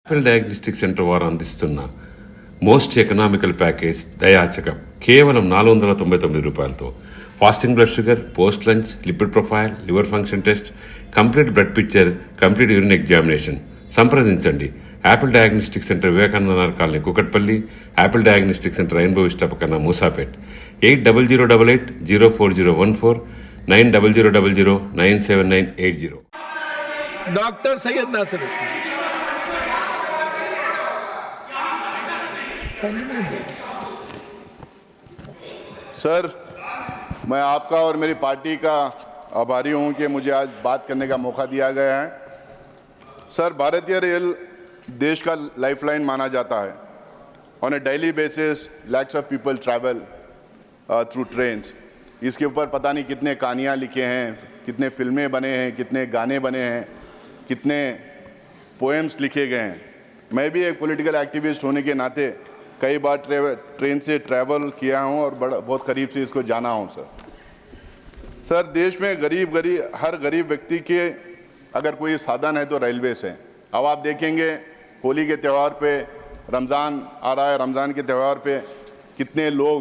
Apple diagnostic centre వారు అందిస్తున్న most economical package దయాచకం కేవలం 499 రూపాయలతో fasting blood sugar, post lunch, lipid profile, liver function test, complete blood picture, complete urine examination. సంప్రదించండి Apple diagnostic centre, Vivekananda Nagar colony, Kukatpally. Apple diagnostic centre, rainbow vista పక్కన, Moosapet. 8008-0404, 9000097980. Doctor Syed Nasir Hussain. Sir, मैं आपका और मेरी पार्टी का आभारी हूं कि मुझे आज बात करने का मौका दिया गया है। सर, भारतीय रेल देश का लाइफलाइन माना जाता है। On A daily basis lakhs of people travel through trains. इसके ऊपर पता नहीं कितने कहानियाँ लिखे हैं, कितने फिल्में बने हैं, कितने गाने बने हैं, कितने पोएम्स लिखे गए हैं। मैं भी एक पॉलिटिकल एक्टिविस्ट होने के नाते कई बार ट्रेन से ट्रैवल किया हूं और बहुत करीब से इसको जाना हूं। सर, देश में हर गरीब व्यक्ति के अगर कोई साधन है तो रेलवे से। अब आप देखेंगे होली के त्यौहार पे, रमज़ान आ रहा है, रमज़ान के त्यौहार पे कितने लोग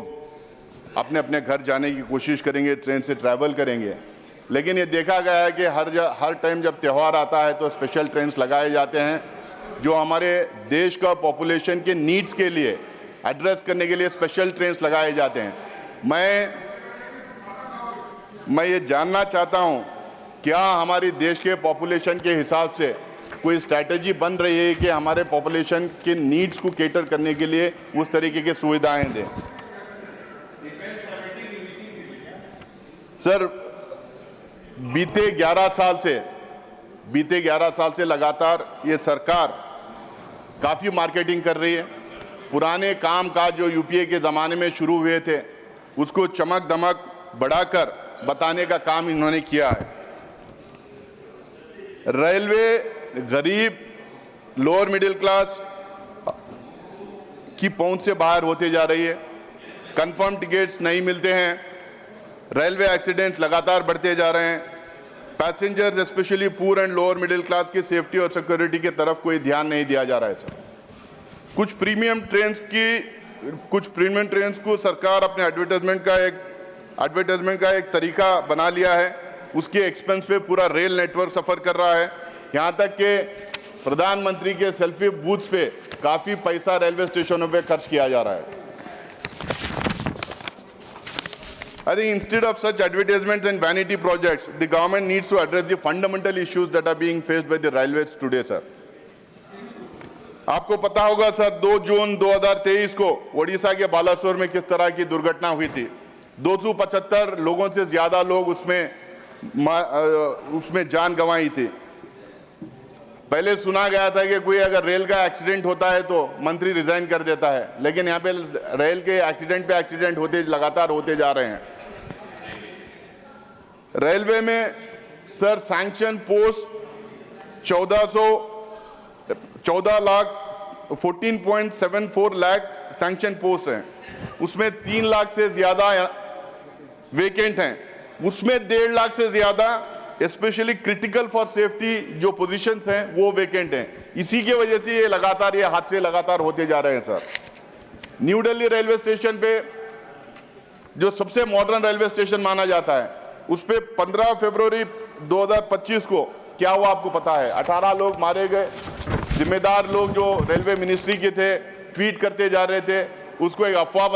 अपने अपने घर जाने की कोशिश करेंगे, ट्रेन से ट्रैवल करेंगे। लेकिन ये देखा गया है कि हर टाइम जब त्यौहार आता है तो स्पेशल ट्रेन्स लगाए जाते हैं जो हमारे देश का पॉपुलेशन के नीड्स के लिए एड्रेस करने के लिए स्पेशल ट्रेन्स लगाए जाते हैं। मैं ये जानना चाहता हूँ, क्या हमारी देश के पॉपुलेशन के हिसाब से कोई स्ट्रैटेजी बन रही है कि हमारे पॉपुलेशन के नीड्स को केटर करने के लिए उस तरीके की सुविधाएं दें? सर, बीते 11 साल से लगातार ये सरकार काफ़ी मार्केटिंग कर रही है। पुराने काम काज जो यूपीए के ज़माने में शुरू हुए थे उसको चमक दमक बढ़ाकर बताने का काम इन्होंने किया है। रेलवे गरीब लोअर मिडिल क्लास की पहुंच से बाहर होते जा रही है। कंफर्म टिकट्स नहीं मिलते हैं, रेलवे एक्सीडेंट्स लगातार बढ़ते जा रहे हैं। Passengers specially poor and lower middle class की सेफ्टी और सिक्योरिटी की तरफ कोई ध्यान नहीं दिया जा रहा है। सर, कुछ प्रीमियम ट्रेन्स को सरकार अपने एडवर्टाइजमेंट का एक तरीका बना लिया है। उसके एक्सपेंस पे पूरा रेल नेटवर्क सफ़र कर रहा है। यहाँ तक कि प्रधानमंत्री के सेल्फी बूथ्स पे काफ़ी पैसा रेलवे स्टेशनों पे खर्च किया जा रहा है। I think instead of such advertisements and vanity projects, the government needs to address the fundamental issues that are being faced by the railways today, sir. आपको पता होगा सर, 2 जून 2023 को ओडिशा के बालासोर में किस तरह की दुर्घटना हुई थी। 275 लोगों से ज्यादा लोग उसमें जान गंवाई थी। पहले सुना गया था कि कोई अगर रेल का एक्सीडेंट होता है तो मंत्री रिजाइन कर देता है, लेकिन यहाँ पे रेल के एक्सीडेंट लगातार होते जा रहे हैं। रेलवे में sir sanction post 14.74 lakh sanction post हैं। उसमें 3 लाख से ज्यादा वेकेंट हैं। उसमें 1.5 लाख से ज्यादा स्पेशली क्रिटिकल फॉर सेफ्टी जो पोजीशंस हैं वो वेकेंट हैं। इसी के वजह से ये हादसे लगातार होते जा रहे हैं। Sir, new Delhi railway station पे जो सबसे मॉडर्न रेलवे स्टेशन माना जाता है, उस पे 15 फरवरी 2025 को क्या हुआ आपको पता है? 18 लोग मारे गए। जिम्मेदार लोग जो रेलवे मिनिस्ट्री के थे ट्वीट करते जा रहे थे, उसको एक अफवाह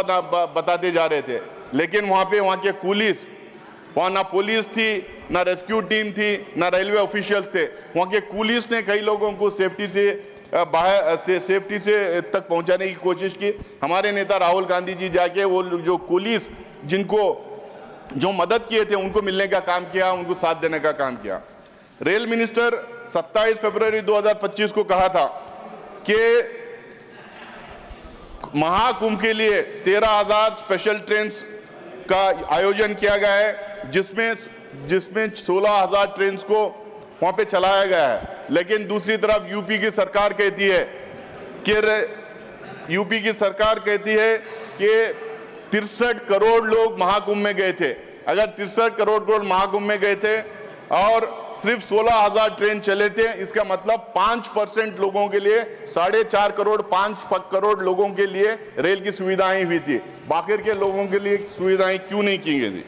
बताते जा रहे थे। लेकिन वहाँ के वहाँ ना पुलिस थी, ना रेस्क्यू टीम थी, ना रेलवे ऑफिशियल्स थे। वहाँ के पुलिस ने कई लोगों को सेफ्टी से तक पहुँचाने की कोशिश की। हमारे नेता राहुल गांधी जी जाके वो जो पुलिस जो मदद किए थे उनको मिलने का काम किया, उनको साथ देने का काम किया। रेल मिनिस्टर 27 फरवरी 2025 को कहा था कि महाकुंभ के लिए 13,000 स्पेशल ट्रेन्स का आयोजन किया गया है, जिसमें 16,000 ट्रेन्स को वहां पे चलाया गया है। लेकिन दूसरी तरफ यूपी की सरकार कहती है कि 63 करोड़ लोग महाकुंभ में गए थे। अगर 63 करोड़ महाकुंभ में गए थे और सिर्फ 16,000 ट्रेन चले थे। इसका मतलब 5% लोगों के लिए 4.5 करोड़ 5 करोड़ लोगों के लिए रेल की सुविधाएं हुई थी। बाकी के लोगों के लिए सुविधाएं क्यों नहीं की गई थी?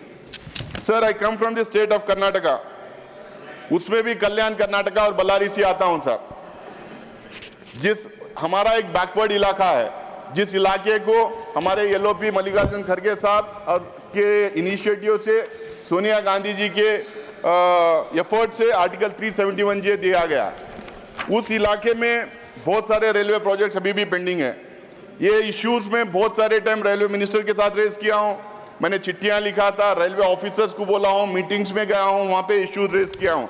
Sir, I come from the state of Karnataka, उसमें भी कल्याण कर्नाटका और बल्लारी से आता हूं सर। जिस हमारा एक बैकवर्ड इलाका है, जिस इलाके को हमारे एलओपी मल्लिकार्जुन खड़गे साहब और के इनिशिएटिव से सोनिया गांधी जी के एफर्ट से आर्टिकल 371 दिया गया, उस इलाके में बहुत सारे रेलवे प्रोजेक्ट्स अभी भी पेंडिंग है। ये इश्यूज में बहुत सारे टाइम रेलवे मिनिस्टर के साथ रेज किया हूं, मैंने चिट्ठियां लिखा था, रेलवे ऑफिसर्स को बोला हूं, मीटिंग्स में गया हूं, वहां पे इश्यूज रेज किया हूं,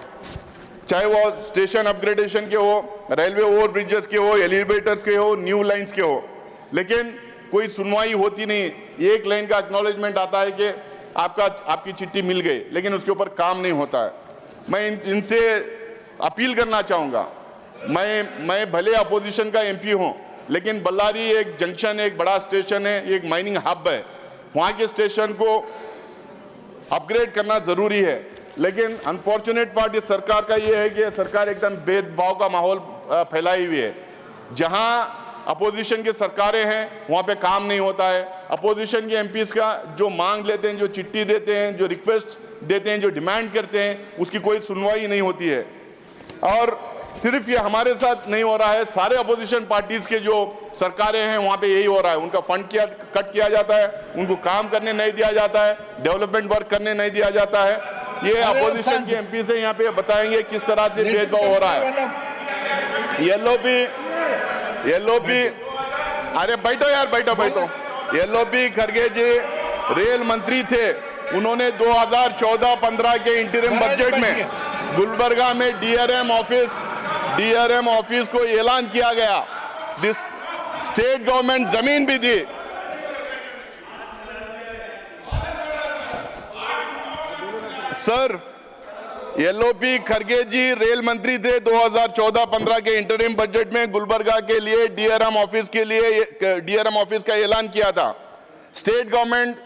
चाहे वो स्टेशन अपग्रेडेशन के हो, रेलवे ओवर ब्रिजेस के हो, एलिवेटर्स के हो, न्यू लाइंस के हो, लेकिन कोई सुनवाई होती नहीं। एक लाइन का एक्नॉलेजमेंट आता है कि आपकी चिट्ठी मिल गई, लेकिन उसके ऊपर काम नहीं होता है। मैं इनसे अपील करना चाहूँगा, मैं भले अपोजिशन का एमपी हूँ, लेकिन बल्लारी एक जंक्शन है, एक बड़ा स्टेशन है, एक माइनिंग हब है, वहाँ के स्टेशन को अपग्रेड करना ज़रूरी है। लेकिन अनफॉर्चुनेट पार्ट इस सरकार का ये है कि सरकार एकदम भेदभाव का माहौल फैलाई हुई है। जहाँ अपोजिशन की सरकारें हैं वहाँ पे काम नहीं होता है। अपोजिशन के एमपीज का जो मांग लेते हैं, जो चिट्ठी देते हैं, जो रिक्वेस्ट देते हैं, जो डिमांड करते हैं, उसकी कोई सुनवाई नहीं होती है। और सिर्फ ये हमारे साथ नहीं हो रहा है, सारे अपोजिशन पार्टीज के जो सरकारें हैं वहाँ पे यही हो रहा है। उनका फंड कट किया जाता है, उनको काम करने नहीं दिया जाता है, डेवलपमेंट वर्क करने नहीं दिया जाता है। ये अपोजिशन के एमपी से यहाँ पे बताएंगे किस तरह से भेदभाव हो रहा है। एलओपी अरे बैठो यार, बैठो। एलओपी खड़गे जी रेल मंत्री थे, उन्होंने 2014-15 के इंटरिम बजट में गुलबर्गा में डीआरएम ऑफिस को ऐलान किया गया, स्टेट गवर्नमेंट जमीन भी दी। सर, एलओपी खड़गे जी रेल मंत्री थे 2014-15 के इंटरिम बजट में गुलबर्गा के लिए डीआरएम ऑफिस का ऐलान किया था। स्टेट गवर्नमेंट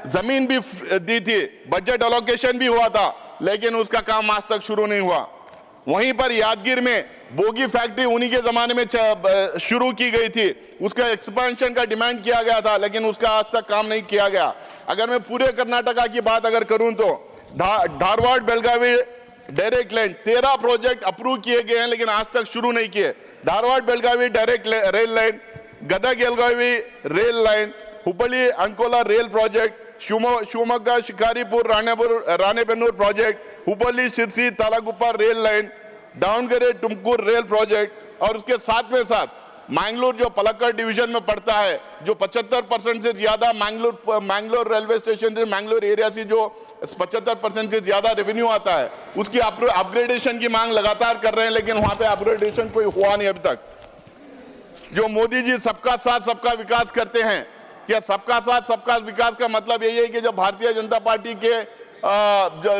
जमीन भी दी थी, बजट अलोकेशन भी हुआ था, लेकिन उसका काम आज तक शुरू नहीं हुआ। वहीं पर यादगीर में बोगी फैक्ट्री उन्हीं के जमाने में शुरू की गई थी, उसका एक्सपेंशन का डिमांड किया गया था, लेकिन उसका आज तक काम नहीं किया गया। अगर मैं पूरे कर्नाटका की बात अगर करूं तो Dharwad Belagavi direct line 13 project approve किए गए हैं, लेकिन आज तक शुरू नहीं किए। Dharwad Belagavi direct rail line, Gadag Belagavi rail line, Hubli Ankola rail project, Shivamogga Shikaripur Ranebennur project, Hubli Sirsi Talaguppa rail line, Davangere Tumkur rail project, और उसके साथ में साथ मैंगलोर जो पलक्कड़ डिवीजन में पड़ता है, जो 75% से ज्यादा मैंगलोर रेलवे स्टेशन से मैंगलोर एरिया से जो 75% से ज्यादा रेवेन्यू आता है, उसकी अपग्रेडेशन की मांग लगातार कर रहे हैं, लेकिन वहां पे अपग्रेडेशन कोई हुआ नहीं अभी तक। जो मोदी जी सबका साथ सबका विकास करते हैं, क्या सबका साथ सबका विकास का मतलब यही है कि जो भारतीय जनता पार्टी के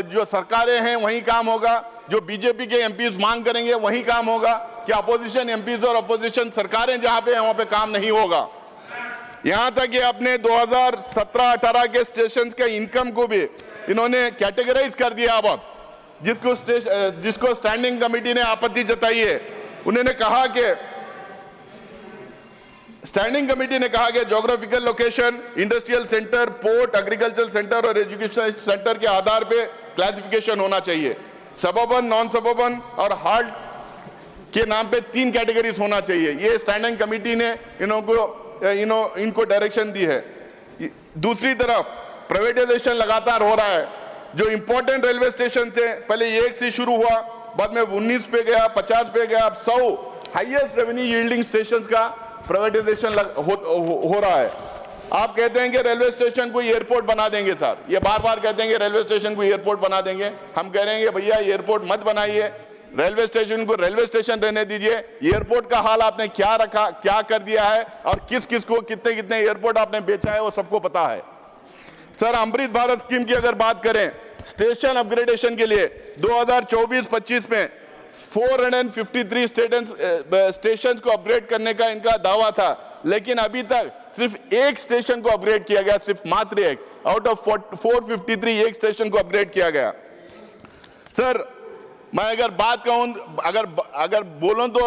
जो सरकारें हैं वही काम होगा, जो बीजेपी के एमपीज मांग करेंगे वही काम होगा? कि अपोजिशन एमपीज और अपोजिशन सरकारें जहां पे हैं वहां पे काम नहीं होगा? यहां तक कि अपने 2017-18 के स्टेशन के इनकम को भी इन्होंने कैटेगराइज कर दिया। अब जिसको स्टैंडिंग कमेटी ने आपत्ति जताई है, उन्होंने कहा कि स्टैंडिंग कमेटी ने कहा कि geographical location, industrial centre, port, agriculture centre और एजुकेशन सेंटर के आधार पे क्लासिफिकेशन होना चाहिए। सबर्बन, नॉन सबर्बन और हार्ड के नाम पे 3 कैटेगरीज होना चाहिए। ये स्टैंडिंग कमेटी ने इनको डायरेक्शन दी है। दूसरी तरफ प्राइवेटाइजेशन लगातार हो रहा है। जो इंपॉर्टेंट रेलवे स्टेशन थे, पहले 1 से शुरू हुआ, बाद में 19 पे गया, 50 पे गया, अब 100 हाईएस्ट रेवेन्यू यील्डिंग स्टेशन का प्राइवेटाइजेशन हो रहा है। आप कहते हैं कि रेलवे स्टेशन को एयरपोर्ट बना देंगे सर, ये बार बार कहते हैं कि रेलवे स्टेशन को एयरपोर्ट बना देंगे। हम कह रहे हैं भैया एयरपोर्ट मत बनाइए, रेलवे स्टेशन को रेलवे स्टेशन रहने दीजिए। एयरपोर्ट का हाल आपने क्या रखा, क्या कर दिया है, और किस किस को कितने कितने एयरपोर्ट आपने बेचा है, वो सबको पता है। सर, अमृत भारत स्कीम की अगर बात करें, स्टेशन अपग्रेडेशन के लिए 2024-25 में 453 स्टेशन को अपग्रेड करने का इनका दावा था, लेकिन अभी तक सिर्फ एक स्टेशन को अपग्रेड किया गया, सिर्फ मात्र एक। आउट ऑफ 453 एक स्टेशन को अपग्रेड किया गया। सर, मैं अगर बात कहूं, अगर बोलूं तो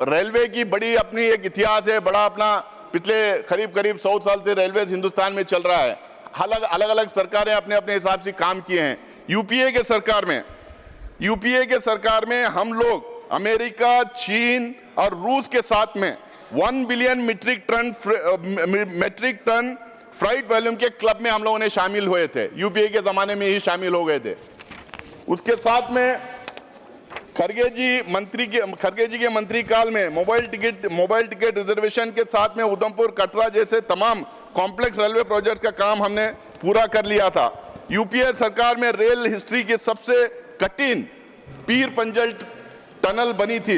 रेलवे की बड़ी अपनी एक इतिहास है, बड़ा अपना पिछले करीब 100 साल से रेलवे हिंदुस्तान में चल रहा है। अलग अलग सरकारें अपने अपने हिसाब से काम किए हैं। यूपीए के सरकार में हम लोग अमेरिका, चीन और रूस के साथ में 1 billion metric ton freight volume के क्लब में हम लोगों ने शामिल हुए थे। यूपीए के जमाने में ही शामिल हो गए थे। उसके साथ में खड़गे जी के मंत्री काल में मोबाइल टिकट रिजर्वेशन के साथ में उधमपुर, कटरा जैसे तमाम कॉम्प्लेक्स रेलवे प्रोजेक्ट का काम हमने पूरा कर लिया था। यूपीए सरकार में रेल हिस्ट्री की सबसे कठिन पीर पंजल टनल बनी थी।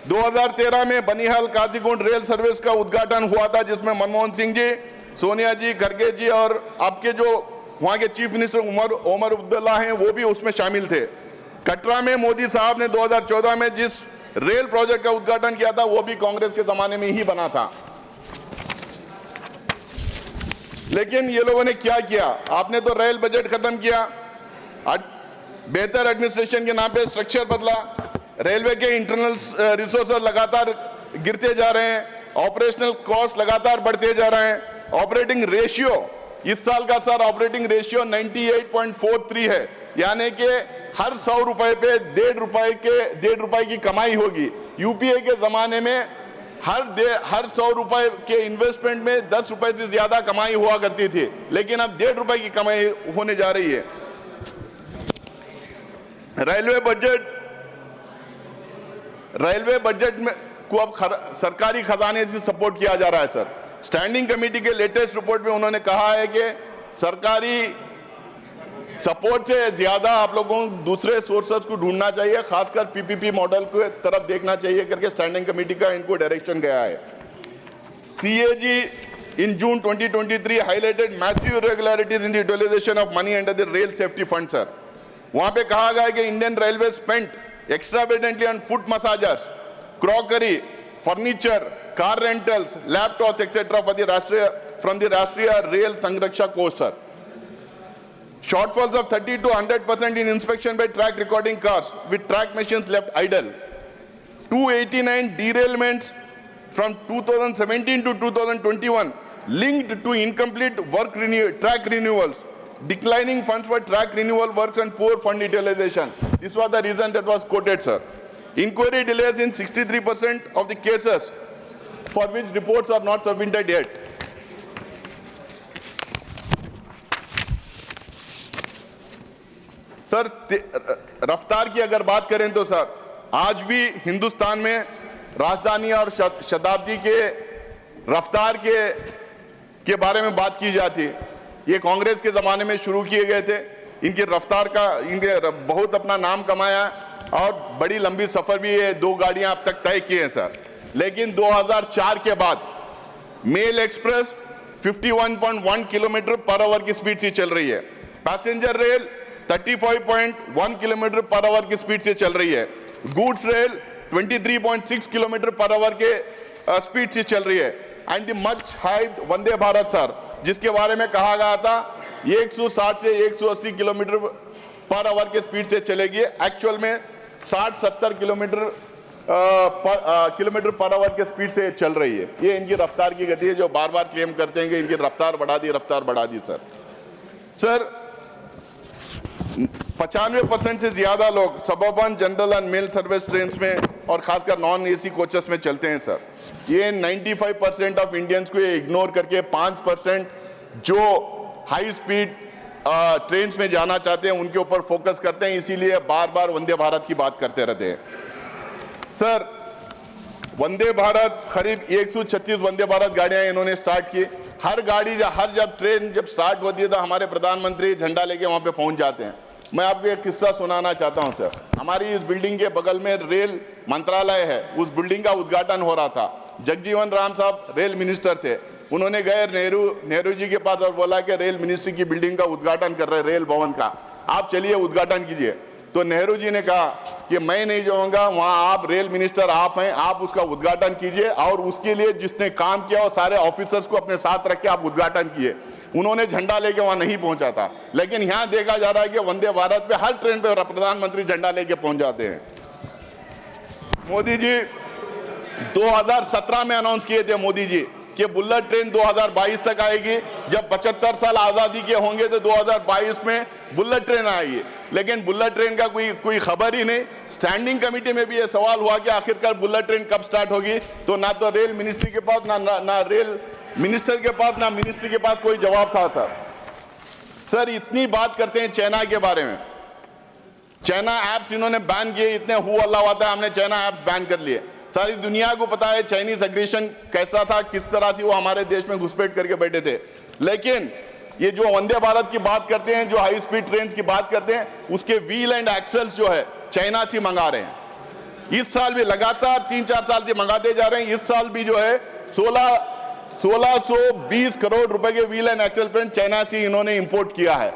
2013 में बनिहाल काजीगुंड रेल सर्विस का उद्घाटन हुआ था, जिसमें मनमोहन सिंह जी, सोनिया जी, खड़गे जी और आपके जो वहां के चीफ मिनिस्टर उमर अब्दुल्ला हैं वो भी उसमें शामिल थे। कटरा में मोदी साहब ने 2014 में जिस रेल प्रोजेक्ट का उद्घाटन किया था वो भी कांग्रेस के जमाने में ही बना था। लेकिन ये लोगों ने क्या किया, आपने तो रेल बजट खत्म किया, बेहतर एडमिनिस्ट्रेशन के नाम पे स्ट्रक्चर बदला, रेलवे के इंटरनल रिसोर्सेज लगातार गिरते जा रहे हैं, ऑपरेशनल कॉस्ट लगातार बढ़ते जा रहे हैं। ऑपरेटिंग रेशियो इस साल का सर ऑपरेटिंग रेशियो 98.43 है, यानी कि हर 100 रुपए पे 1.5 रुपए की कमाई होगी। यूपीए के जमाने में हर 100 रुपए के इन्वेस्टमेंट में 10 रुपए से ज्यादा कमाई हुआ करती थी, लेकिन अब 1.5 रुपए की कमाई होने जा रही है। रेलवे बजट में को अब सरकारी खजाने से सपोर्ट किया जा रहा है सर। स्टैंडिंग कमेटी के लेटेस्ट रिपोर्ट में उन्होंने कहा है कि सरकारी सपोर्ट से ज्यादा आप लोगों को दूसरे सोर्सेस को ढूंढना चाहिए, खासकर पीपीपी मॉडल को तरफ देखना चाहिए करके स्टैंडिंग कमेटी का इनको डायरेक्शन गया है। CAG in June 2023 highlighted massive irregularities in the utilisation of money under the rail safety fund sir. वहां पे कहा गया है कि Indian railway spent extravagantly on foot massagers, crockery, furniture, car rentals, laptops, etc. from the Rashtriya Rail Sanraksha Course, sir. Shortfalls of 30 to 100% in inspection by track recording cars with track machines left idle. 289 derailments from 2017 to 2021 linked to incomplete track renewals, declining funds for track renewal works and poor fund utilization. This was the reason that was quoted, sir. Inquiry delays in 63% of the cases for which reports are not submitted yet. Sir रफ्तार की अगर बात करें तो sir आज भी हिंदुस्तान में राजधानी और शताब्दी के रफ्तार के बारे में बात की जाती। ये कांग्रेस के जमाने में शुरू किए गए थे। इनकी रफ्तार का इनके बहुत अपना नाम कमाया और बड़ी लंबी सफर भी ये 2 गाड़ियां अब तक तय किए हैं सर। लेकिन 2004 के बाद mail express 51.1 kilometre per hour की स्पीड से चल रही है, passenger rail 35.1 kilometre per hour की स्पीड से चल रही है, goods rail 23.6 kilometre per hour के स्पीड से चल रही है। And the much hyped Vande Bharat sir, जिसके बारे में कहा गया था 160 से 180 किलोमीटर पर आवर के स्पीड से चलेगी, एक्चुअल में 60-70 किलोमीटर पर आवर के स्पीड से चल रही है। ये इनकी रफ्तार की गति है, जो बार बार क्लेम करते हैं कि इनकी रफ्तार बढ़ा दी सर 95% से ज्यादा लोग suburban, general and mail service train में और खासकर नॉन एसी कोचेस में चलते हैं सर। ये 95% ऑफ इंडियंस को इग्नोर करके 5% जो हाई स्पीड ट्रेन में जाना चाहते हैं उनके ऊपर फोकस करते हैं, इसीलिए बार बार वंदे भारत की बात करते रहते हैं सर। वंदे भारत करीब 136 वंदे भारत गाड़ियां इन्होंने स्टार्ट की। हर गाड़ी जब ट्रेन स्टार्ट होती है तो हमारे प्रधानमंत्री झंडा लेके वहां पे पहुंच जाते हैं। मैं आपको एक किस्सा सुनाना चाहता हूं सर। हमारी इस बिल्डिंग के बगल में रेल मंत्रालय है, उस बिल्डिंग का उद्घाटन हो रहा था। जगजीवन राम साहब रेल मिनिस्टर थे, उन्होंने गए नेहरू जी के पास और बोला कि रेल मिनिस्ट्री की बिल्डिंग का उद्घाटन कर रहे हैं, रेल भवन का, आप चलिए उद्घाटन कीजिए। तो नेहरू जी ने कहा कि मैं नहीं जाऊंगा वहां, आप रेल मिनिस्टर आप हैं, आप उसका उद्घाटन कीजिए और उसके लिए जिसने काम किया वो सारे ऑफिसर्स को अपने साथ रख के आप उद्घाटन किए। उन्होंने झंडा लेके वहां नहीं पहुंचा था, लेकिन यहां देखा जा रहा है कि वंदे भारत पे हर ट्रेन पे प्रधानमंत्री झंडा लेके पहुंच जाते हैं। मोदी जी 2017 में अनाउंस किए थे मोदी जी कि बुलेट ट्रेन 2022 तक आएगी, जब 75 साल आजादी के होंगे तो 2022 में बुलेट ट्रेन आएगी, लेकिन बुलेट ट्रेन का कोई खबर ही नहीं। स्टैंडिंग कमेटी में भी ये सवाल हुआ कि आखिरकार बुलेट ट्रेन कब स्टार्ट होगी, तो ना तो रेल मिनिस्ट्री के पास ना रेल मिनिस्टर के पास ना मिनिस्ट्री के पास कोई जवाब था। सर इतनी बात करते हैं चाइना के बारे में, चाइना ऐप्स इन्होंने बैन किए, इतने हु हल्ला हुआ था, हमने चाइना ऐप्स बैन कर लिए। सारी दुनिया को पता है चाइनीज एग्रेशन कैसा था, किस तरह से वो हमारे देश में घुसपैठ करके बैठे थे। लेकिन ये जो वंदे भारत की बात करते हैं, जो हाई स्पीड ट्रेन की बात करते हैं, उसके व्हील एंड एक्सेल्स जो है चाइना से मंगा रहे हैं। इस साल भी लगातार 3-4 साल से मंगाते जा रहे हैं। इस साल भी जो है 1620 करोड़ रुपए के wheel and axle train China से इन्होंने इंपोर्ट किया है।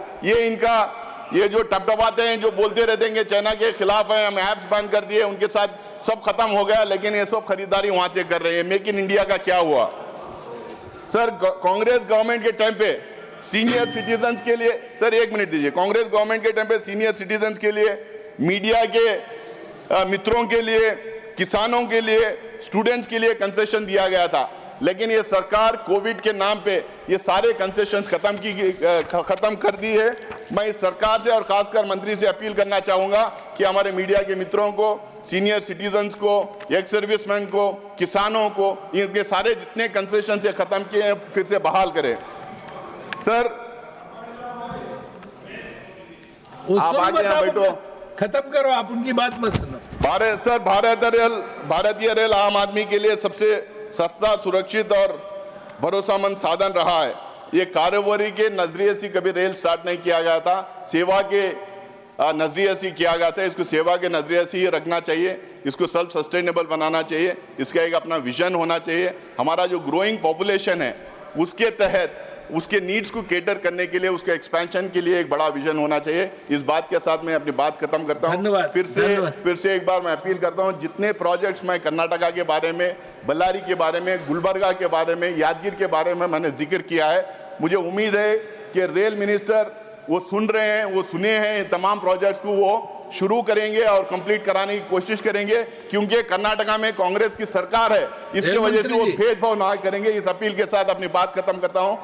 ये जो टपटपाते हैं, जो बोलते रहते हैं कि चाइना के खिलाफ है, हम ऐप्स बैन कर दिए, उनके साथ सब खत्म हो गया, लेकिन ये सब खरीदारी वहां से कर रहे हैं। मेक इन इंडिया का क्या हुआ? सर कांग्रेस गवर्नमेंट के टाइम पे सीनियर सिटीजन्स के लिए, सर एक मिनट दीजिए, कांग्रेस गवर्नमेंट के टाइम पे सीनियर सिटीजन्स के लिए, मीडिया के मित्रों के लिए, किसानों के लिए, स्टूडेंट्स के लिए कंसेशन दिया गया था, लेकिन ये सरकार कोविड के नाम पे ये सारे कंसेशंस खत्म कर दी है। मैं इस सरकार से और खासकर मंत्री से अपील करना चाहूंगा कि हमारे मीडिया के मित्रों को, सीनियर सिटीजन्स को, एक्स सर्विसमैन को, किसानों को, इनके सारे जितने कंसेशन से खत्म किए हैं फिर से बहाल करें। सर आप आगे यहाँ बैठो, खत्म करो, आप उनकी बात मत सुनो। भारतीय रेल आम आदमी के लिए सबसे सस्ता, सुरक्षित और भरोसेमंद साधन रहा है। ये कारोबारी के नजरिए से कभी रेल स्टार्ट नहीं किया गया था, सेवा के नजरिए से किया गया था। इसको सेवा के नजरिए से ही रखना चाहिए, इसको सेल्फ सस्टेनेबल बनाना चाहिए, इसका एक अपना विजन होना चाहिए। हमारा जो ग्रोइंग पॉपुलेशन है उसके तहत उसके नीड्स को केटर करने के लिए, उसके एक्सपेंशन के लिए एक बड़ा विजन होना चाहिए। इस बात के साथ मैं अपनी बात खत्म करता हूं। फिर से एक बार मैं अपील करता हूं, जितने प्रोजेक्ट्स मैं कर्नाटका के बारे में, बल्लारी के बारे में, गुलबर्गा के बारे में, यादगीर के बारे में मैंने जिक्र किया है, मुझे उम्मीद है कि रेल मिनिस्टर वो सुन रहे हैं, वो सुने हैं, तमाम प्रोजेक्ट्स को वो शुरू करेंगे और कंप्लीट कराने की कोशिश करेंगे, क्योंकि कर्नाटका में कांग्रेस की सरकार है, इसकी वजह से वो भेदभाव ना करेंगे। इस अपील के साथ अपनी बात खत्म करता हूं।